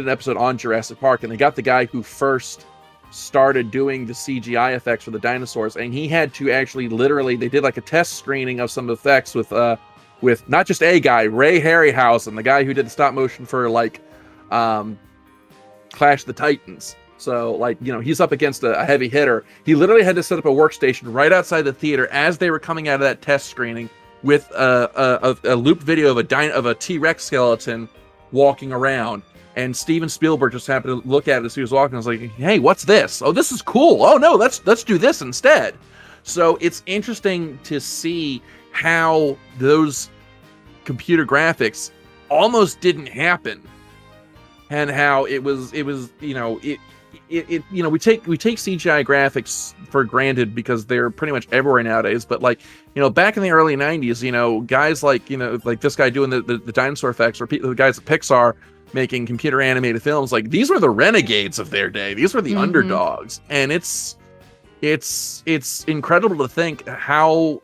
episode on Jurassic Park, and they got the guy who first started doing the CGI effects for the dinosaurs, and he had to actually they did like a test screening of some effects with not just a guy, Ray Harryhausen, the guy who did the stop motion for Clash of the Titans. So he's up against a heavy hitter. He literally had to set up a workstation right outside the theater as they were coming out of that test screening with a looped video of a T-Rex skeleton walking around. And Steven Spielberg just happened to look at it as he was walking. I was like, hey, what's this? Oh, this is cool. Oh no, let's do this instead. So it's interesting to see how those computer graphics almost didn't happen, and how we take CGI graphics for granted because they're pretty much everywhere nowadays. But back in the early 90s, guys like this guy doing the dinosaur effects, or the guys at Pixar making computer animated films, these were the renegades of their day. These were the underdogs, and it's incredible to think how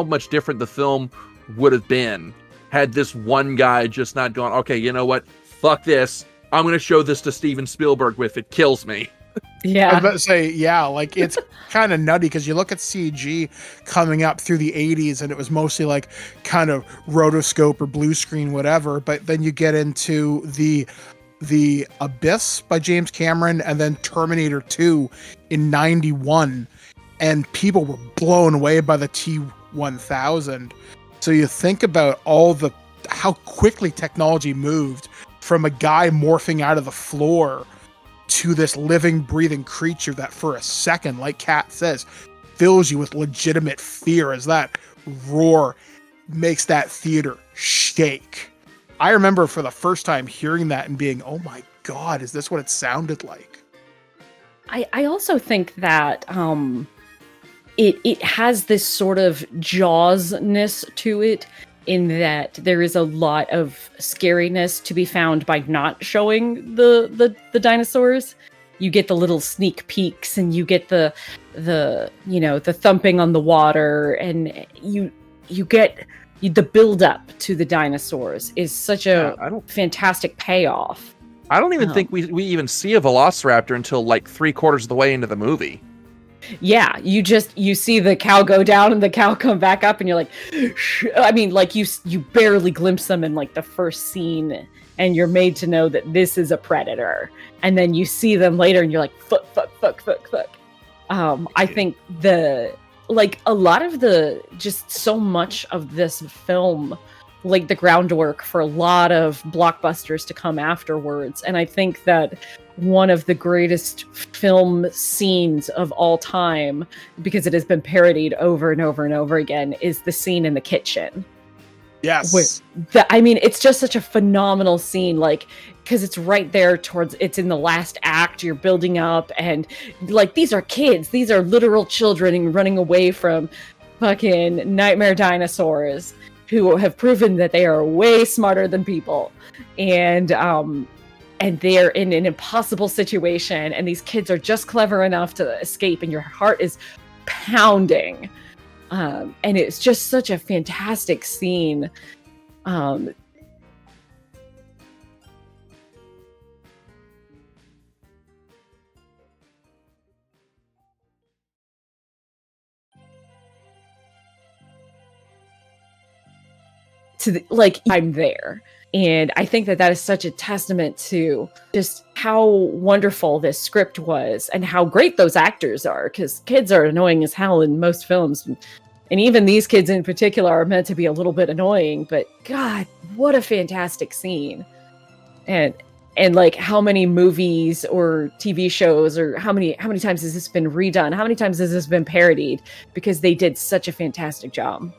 much different the film would have been had this one guy just not gone, okay, you know what? Fuck this. I'm going to show this to Steven Spielberg with it. Kills me. Yeah. I was about to say, it's kind of nutty because you look at CG coming up through the 80s and it was mostly kind of rotoscope or blue screen, whatever. But then you get into the Abyss by James Cameron and then Terminator 2 in 91. And people were blown away by the T-1000. So you think about how quickly technology moved from a guy morphing out of the floor to this living, breathing creature that for a second, like Kat says, fills you with legitimate fear as that roar makes that theater shake. I remember for the first time hearing that and being, oh my God, is this what it sounded like? I also think that it has this sort of Jaws-ness to it, in that there is a lot of scariness to be found by not showing the dinosaurs. You get the little sneak peeks, and you get the thumping on the water, and you get the build up to the dinosaurs is such a fantastic payoff. I don't even think we even see a velociraptor until 3/4 of the way into the movie. Yeah, you see the cow go down and the cow come back up, and you're like, you barely glimpse them in the first scene, and you're made to know that this is a predator, and then you see them later, and you're like, fuck. I think a lot of just so much of this film laid the groundwork for a lot of blockbusters to come afterwards. And I think that one of the greatest film scenes of all time, because it has been parodied over and over and over again, is the scene in the kitchen. Yes. I mean, it's just such a phenomenal scene, like, because it's right there it's in the last act, you're building up, and like, these are kids, these are literal children running away from fucking nightmare dinosaurs who have proven that they are way smarter than people. And they're in an impossible situation, and these kids are just clever enough to escape, and your heart is pounding. And it's just such a fantastic scene. I'm there. And I think that is such a testament to just how wonderful this script was and how great those actors are, because kids are annoying as hell in most films. And even these kids in particular are meant to be a little bit annoying, but God, what a fantastic scene. And like, how many movies or TV shows, or how many times has this been redone? How many times has this been parodied? Because they did such a fantastic job.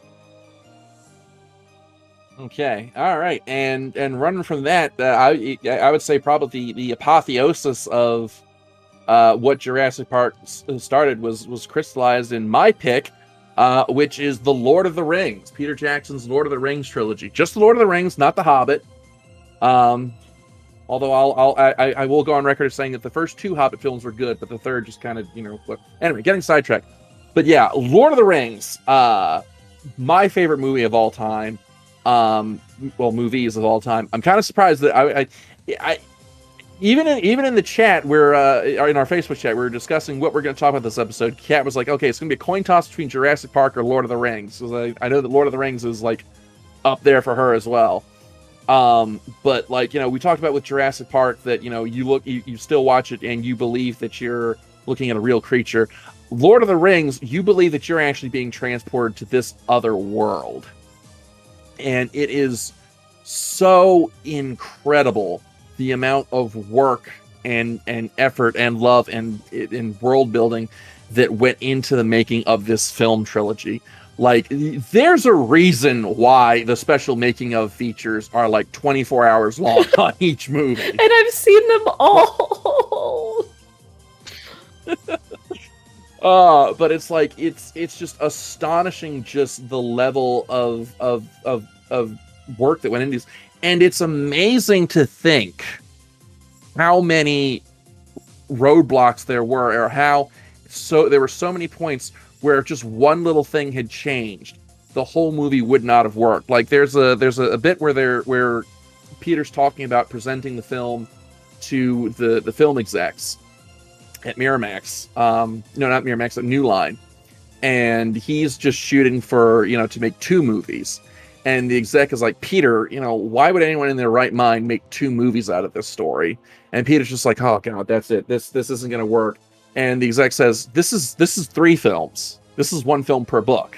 Okay, all right, and running from that, I would say probably the apotheosis of what Jurassic Park started was crystallized in my pick, which is the Lord of the Rings, Peter Jackson's Lord of the Rings trilogy. Just the Lord of the Rings, not the Hobbit. Although I will go on record as saying that the first two Hobbit films were good, but the third just kind of, anyway, getting sidetracked. But yeah, Lord of the Rings, my favorite movie of all time. Movies of all time. I'm kind of surprised that I even in the chat, we're in our Facebook chat, we were discussing what we're going to talk about this episode. Kat was like, okay, it's going to be a coin toss between Jurassic Park or Lord of the Rings. So I know that Lord of the Rings is like up there for her as well. But like, we talked about with Jurassic Park that, you still watch it and you believe that you're looking at a real creature. Lord of the Rings, you believe that you're actually being transported to this other world. And it is so incredible, the amount of work and effort and love and world building that went into the making of this film trilogy. Like, there's a reason why the special making of features are like 24 hours long on each movie. And I've seen them all. But it's like, it's just astonishing, just the level of work that went into this. And it's amazing to think how many roadblocks there were, or there were so many points where if just one little thing had changed, the whole movie would not have worked. Like, there's a bit where Peter's talking about presenting the film to the film execs at Miramax. No, not Miramax, at New Line. And he's just shooting for, to make 2 movies. And the exec is like, Peter, why would anyone in their right mind make 2 movies out of this story? And Peter's just like, oh God, that's it. This isn't going to work. And the exec says, this is 3 films. This is 1 film per book.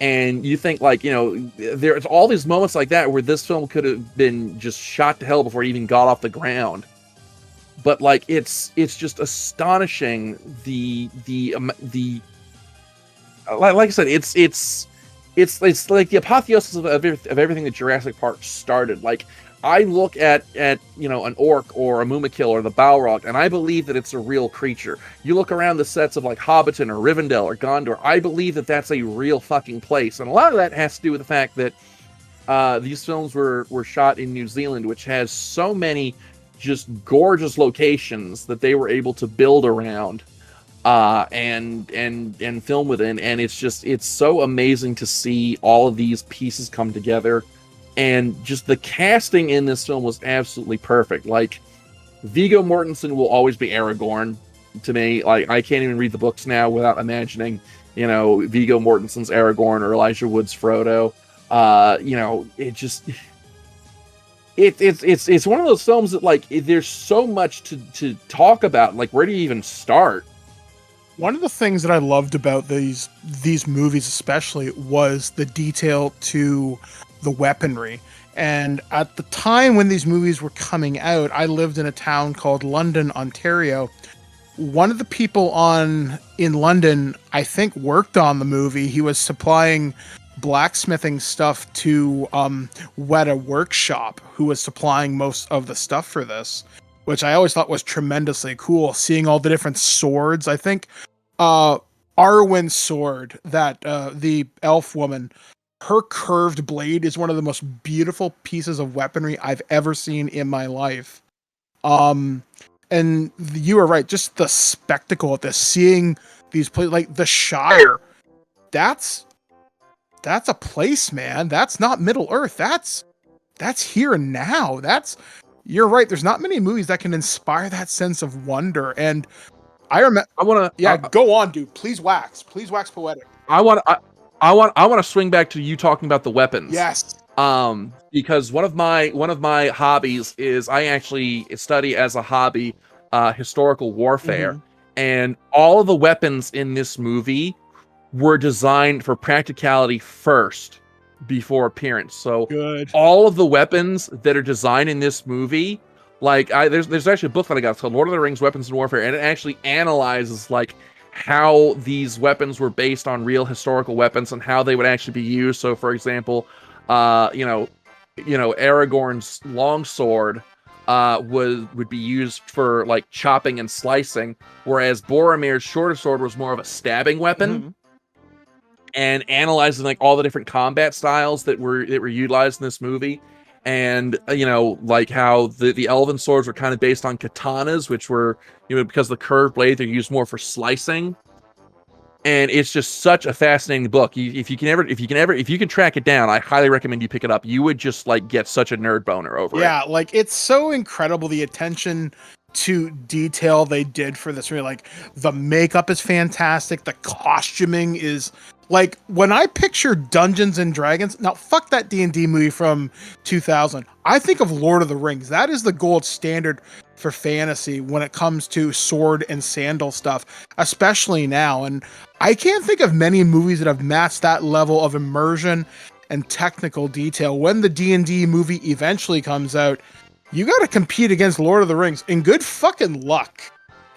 And you think, like, there's all these moments like that where this film could have been just shot to hell before it even got off the ground. But like, it's just astonishing like I said, it's like the apotheosis of everything that Jurassic Park started. Like, I look at an orc or a Mumakil or the Balrog, and I believe that it's a real creature. You look around the sets of like Hobbiton or Rivendell or Gondor, I believe that that's a real fucking place. And a lot of that has to do with the fact that these films were shot in New Zealand, which has so many just gorgeous locations that they were able to build around and film within. And it's so amazing to see all of these pieces come together. And just the casting in this film was absolutely perfect. Like, Viggo Mortensen will always be Aragorn to me. Like, I can't even read the books now without imagining, Viggo Mortensen's Aragorn or Elijah Wood's Frodo. It's one of those films that, like, there's so much to talk about. Like, where do you even start? One of the things that I loved about these movies especially was the detail to the weaponry. And at the time when these movies were coming out, I lived in a town called London, Ontario. One of the people in London, I think, worked on the movie. He was supplying blacksmithing stuff to Weta Workshop, who was supplying most of the stuff for this, which I always thought was tremendously cool, seeing all the different swords. I think Arwen's sword, that the elf woman, her curved blade is one of the most beautiful pieces of weaponry I've ever seen in my life. And you were right, just the spectacle of this, seeing these places, like the Shire, that's a place, man. That's not Middle Earth. That's here and now. You're right. There's not many movies that can inspire that sense of wonder. And I remember. Go on, dude. Please wax poetic. I want to swing back to you talking about the weapons. Yes. Because one of my hobbies is I actually study as a hobby historical warfare, and all of the weapons in this movie were designed for practicality first before appearance. So good. All of the weapons that are designed in this movie, like there's actually a book that I got called Lord of the Rings Weapons and Warfare, and it actually analyzes like how these weapons were based on real historical weapons and how they would actually be used. So for example, Aragorn's longsword would be used for like chopping and slicing, whereas Boromir's shorter sword was more of a stabbing weapon. And analyzing like all the different combat styles that were utilized in this movie, and like how the elven swords were kind of based on katanas, which were because of the curved blade, they're used more for slicing. And it's just such a fascinating book. If you can track it down, I highly recommend you pick it up. You would just like get such a nerd boner over it. Yeah, like it's so incredible, the attention to detail they did for this movie. Like the makeup is fantastic. The costuming is like, when I picture Dungeons and Dragons, now fuck that D&D movie from 2000. I think of Lord of the Rings. That is the gold standard for fantasy when it comes to sword and sandal stuff, especially now. And I can't think of many movies that have matched that level of immersion and technical detail. When the D&D movie eventually comes out, you got to compete against Lord of the Rings, and good fucking luck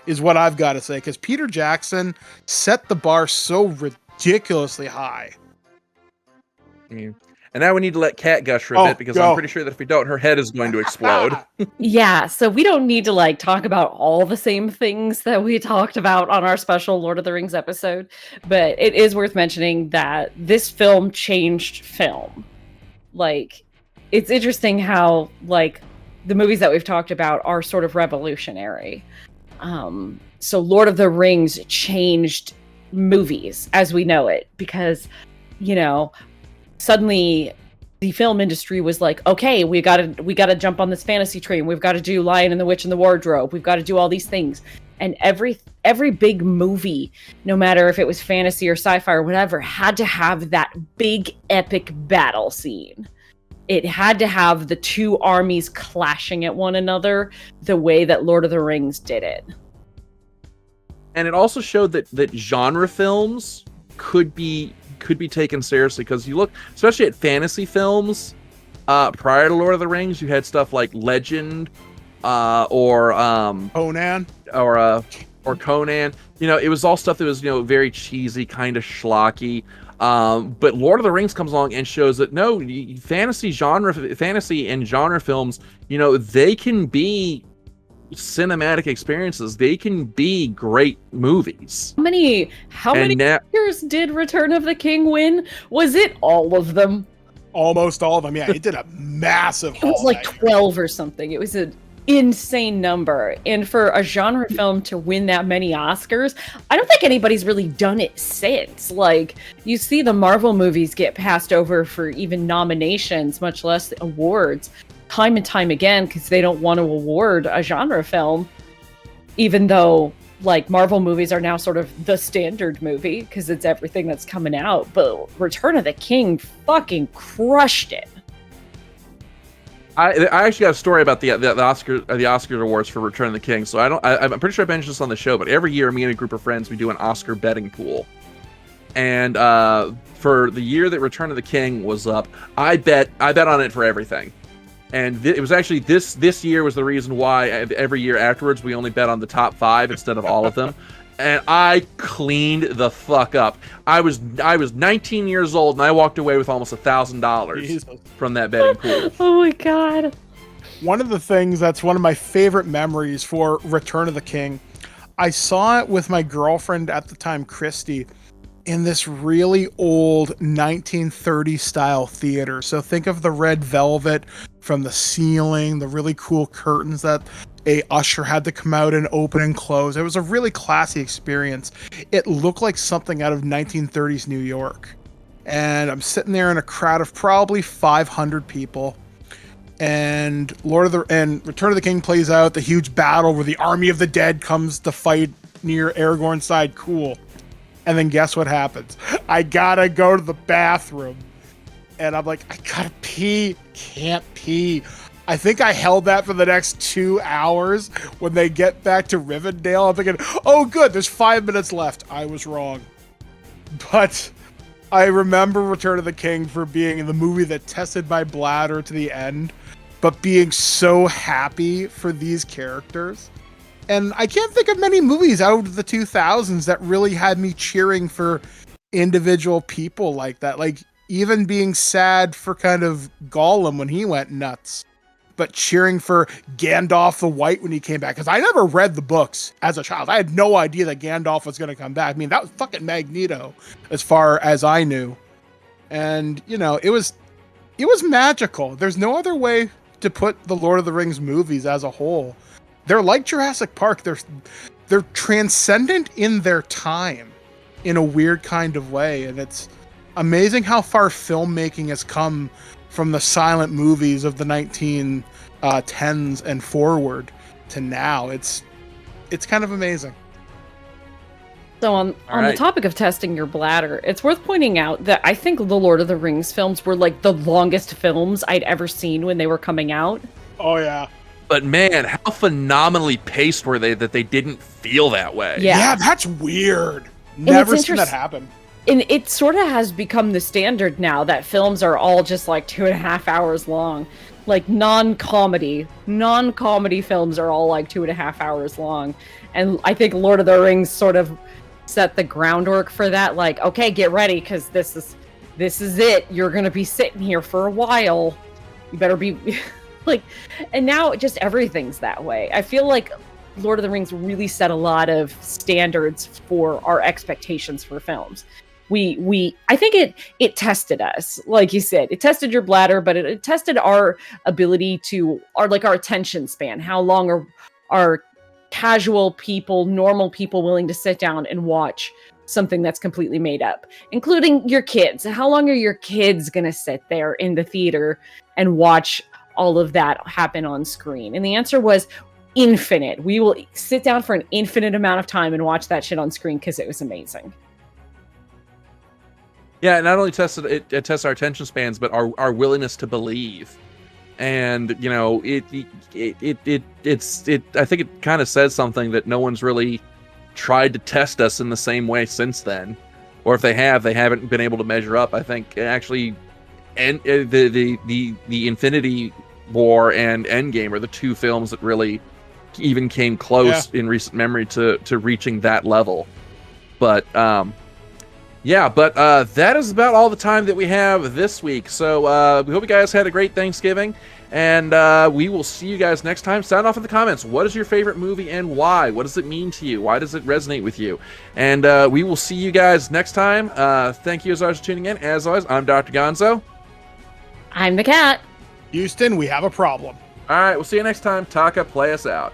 is what I've got to say, because Peter Jackson set the bar so ridiculously high. And now we need to let Kat gush for a bit, because I'm pretty sure that if we don't, her head is going to explode. Yeah, so we don't need to like talk about all the same things that we talked about on our special Lord of the Rings episode, but it is worth mentioning that this film changed film. Like, it's interesting how like the movies that we've talked about are sort of revolutionary. So Lord of the Rings changed movies as we know it, because suddenly the film industry was like, okay, we gotta jump on this fantasy train, we've got to do Lion and the Witch and the Wardrobe, we've got to do all these things. And every big movie, no matter if it was fantasy or sci-fi or whatever, had to have that big epic battle scene. It had to have the two armies clashing at one another the way that Lord of the Rings did it. And it also showed that genre films could be taken seriously, because you look, especially at fantasy films, prior to Lord of the Rings, you had stuff like Legend, or Conan, or Conan. It was all stuff that was very cheesy, kind of schlocky. But Lord of the Rings comes along and shows that no, fantasy and genre films, they can be cinematic experiences. They can be great movies. How many years did Return of the King win? Was it all of them? Almost all of them. Yeah, it did a massive. It was like 12 or something. It was an insane number. And for a genre film to win that many Oscars, I don't think anybody's really done it since. Like, you see the Marvel movies get passed over for even nominations, much less awards, time and time again, because they don't want to award a genre film, even though like Marvel movies are now sort of the standard movie because it's everything that's coming out. But Return of the King fucking crushed it. I actually got a story about the Oscar awards for Return of the King. So I'm pretty sure I mentioned this on the show, but every year me and a group of friends, we do an Oscar betting pool. And for the year that Return of the King was up, I bet on it for everything. And it was actually this year was the reason why every year afterwards we only bet on the top 5 instead of all of them. And I cleaned the fuck up. I was 19 years old and I walked away with almost $1,000 from that betting pool. Oh my god. One of the things that's one of my favorite memories for Return of the King, I saw it with my girlfriend at the time, Christy, in this really old 1930s style theater. So think of the red velvet from the ceiling, the really cool curtains that a usher had to come out and open and close. It was a really classy experience. It looked like something out of 1930s New York. And I'm sitting there in a crowd of probably 500 people. And Return of the King plays out, the huge battle where the army of the dead comes to fight near Aragorn's side. Cool. And then guess what happens? I gotta go to the bathroom. And I'm like, I gotta pee. Can't pee. I think I held that for the next 2 hours. When they get back to Rivendell, I'm thinking, oh good, there's 5 minutes left. I was wrong. But I remember Return of the King for being the movie that tested my bladder to the end, but being so happy for these characters. And I can't think of many movies out of the 2000s that really had me cheering for individual people like that. Like, even being sad for kind of Gollum when he went nuts, but cheering for Gandalf the White when he came back. Because I never read the books as a child. I had no idea that Gandalf was going to come back. I mean, that was fucking Magneto, as far as I knew. And, you know, it was magical. There's no other way to put the Lord of the Rings movies as a whole. They're like Jurassic Park. They're transcendent in their time in a weird kind of way. And it's amazing how far filmmaking has come from the silent movies of the 1910s and forward to now. It's kind of amazing. So on the topic of testing your bladder, it's worth pointing out that I think the Lord of the Rings films were like the longest films I'd ever seen when they were coming out. Oh yeah. But man, how phenomenally paced were they that they didn't feel that way? Yeah, that's weird. Never seen that happen. And it sort of has become the standard now that films are all just like 2.5 hours long. Like non-comedy films are all like 2.5 hours long. And I think Lord of the Rings sort of set the groundwork for that. Like, okay, get ready, because this is it. You're gonna be sitting here for a while. You better be like, and now just everything's that way. I feel like Lord of the Rings really set a lot of standards for our expectations for films. I think it tested us, like you said. It tested your bladder, but it tested our ability to our attention span. How long are casual people, normal people willing to sit down and watch something that's completely made up, including your kids? How long are your kids gonna sit there in the theater and watch all of that happen on screen? And the answer was infinite. We will sit down for an infinite amount of time and watch that shit on screen because it was amazing. Yeah, it not only tested it tests our attention spans, but our willingness to believe. And you know, it's I think it kind of says something that no one's really tried to test us in the same way since then, or if they have, they haven't been able to measure up. I think actually, and the Infinity War and Endgame are the two films that really even came close in recent memory to reaching that level. But that is about all the time that we have this week. So we hope you guys had a great Thanksgiving, and we will see you guys next time. Sound off in the comments. What is your favorite movie and why? What does it mean to you? Why does it resonate with you? And we will see you guys next time. Thank you as always for tuning in. As always, I'm Dr. Gonzo. I'm the cat. Houston, we have a problem. All right, we'll see you next time. Taka, play us out.